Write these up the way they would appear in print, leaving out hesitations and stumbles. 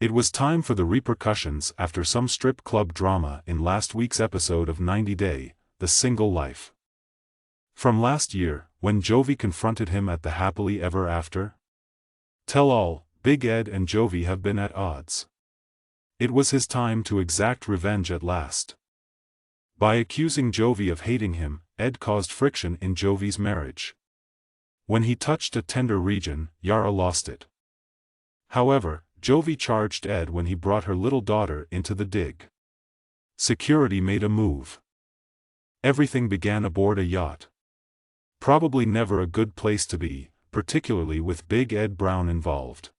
It was time for the repercussions after some strip club drama in last week's episode of 90 Day, The Single Life. From last year, when Jovi confronted him at the happily ever after tell-all, Big Ed and Jovi have been at odds. It was his time to exact revenge at last. By accusing Jovi of hating him, Ed caused friction in Jovi's marriage. When he touched a tender region, Yara lost it. However, Jovi charged Ed when he brought her little daughter into the dig. Security made a move. Everything began aboard a yacht. Probably never a good place to be, particularly with Big Ed Brown involved.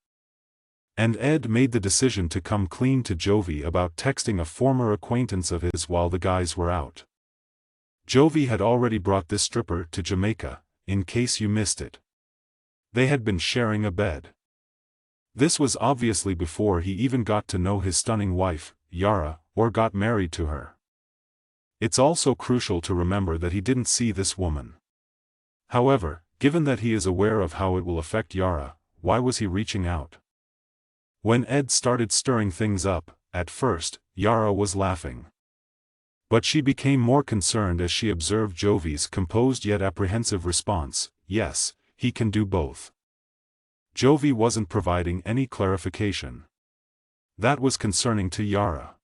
And Ed made the decision to come clean to Jovi about texting a former acquaintance of his while the guys were out. Jovi had already brought this stripper to Jamaica, in case you missed it. They had been sharing a bed. This was obviously before he even got to know his stunning wife, Yara, or got married to her. It's also crucial to remember that he didn't see this woman. However, given that he is aware of how it will affect Yara, why was he reaching out? When Ed started stirring things up, at first, Yara was laughing. But she became more concerned as she observed Jovi's composed yet apprehensive response. Yes, he can do both. Jovi wasn't providing any clarification. That was concerning to Yara.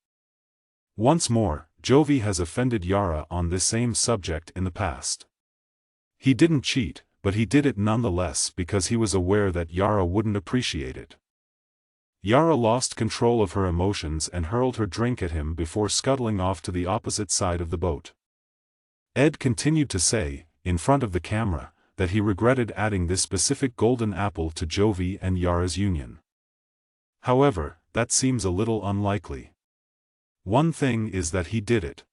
Once more, Jovi has offended Yara on this same subject in the past. He didn't cheat, but he did it nonetheless because he was aware that Yara wouldn't appreciate it. Yara lost control of her emotions and hurled her drink at him before scuttling off to the opposite side of the boat. Ed continued to say, in front of the camera, that he regretted adding this specific golden apple to Jovi and Yara's union. However, that seems a little unlikely. One thing is that he did it.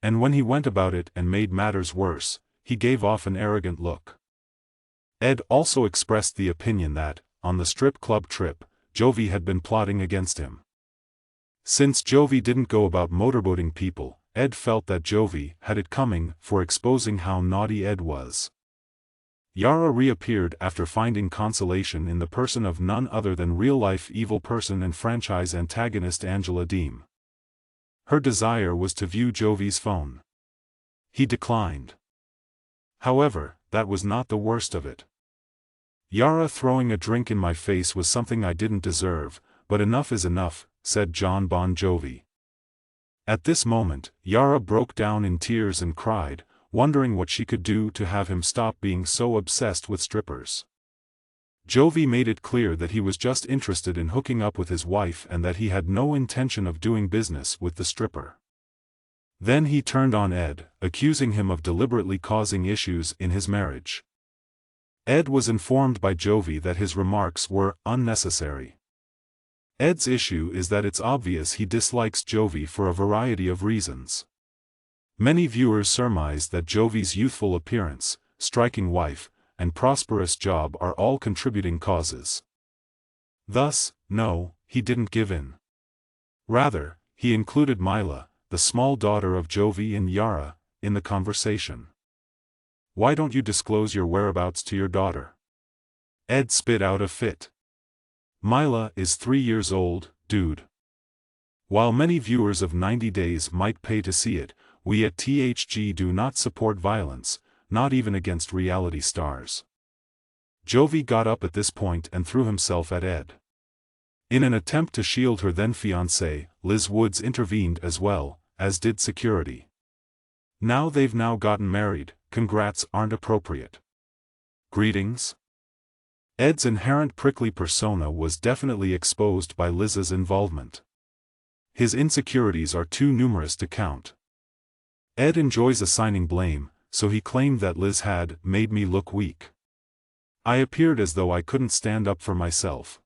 And when he went about it and made matters worse, he gave off an arrogant look. Ed also expressed the opinion that, on the strip club trip, Jovi had been plotting against him. Since Jovi didn't go about motorboating people, Ed felt that Jovi had it coming for exposing how naughty Ed was. Yara reappeared after finding consolation in the person of none other than real-life evil person and franchise antagonist Angela Deem. Her desire was to view Jovi's phone. He declined. However, that was not the worst of it. Yara throwing a drink in my face was something I didn't deserve, but enough is enough, said John Bon Jovi. At this moment, Yara broke down in tears and cried, wondering what she could do to have him stop being so obsessed with strippers. Jovi made it clear that he was just interested in hooking up with his wife and that he had no intention of doing business with the stripper. Then he turned on Ed, accusing him of deliberately causing issues in his marriage. Ed was informed by Jovi that his remarks were unnecessary. Ed's issue is that it's obvious he dislikes Jovi for a variety of reasons. Many viewers surmise that Jovi's youthful appearance, striking wife, and prosperous job are all contributing causes. Thus, no, he didn't give in. Rather, he included Mila, the small daughter of Jovi and Yara, in the conversation. Why don't you disclose your whereabouts to your daughter? Ed spit out a fit. Mila is 3 years old, dude. While many viewers of 90 Days might pay to see it, we at THG do not support violence, not even against reality stars. Jovi got up at this point and threw himself at Ed. In an attempt to shield her then-fiancée, Liz Woods intervened as well, as did security. Now they've gotten married, congrats aren't appropriate. Greetings? Ed's inherent prickly persona was definitely exposed by Liz's involvement. His insecurities are too numerous to count. Ed enjoys assigning blame, so he claimed that Liz had made me look weak. I appeared as though I couldn't stand up for myself.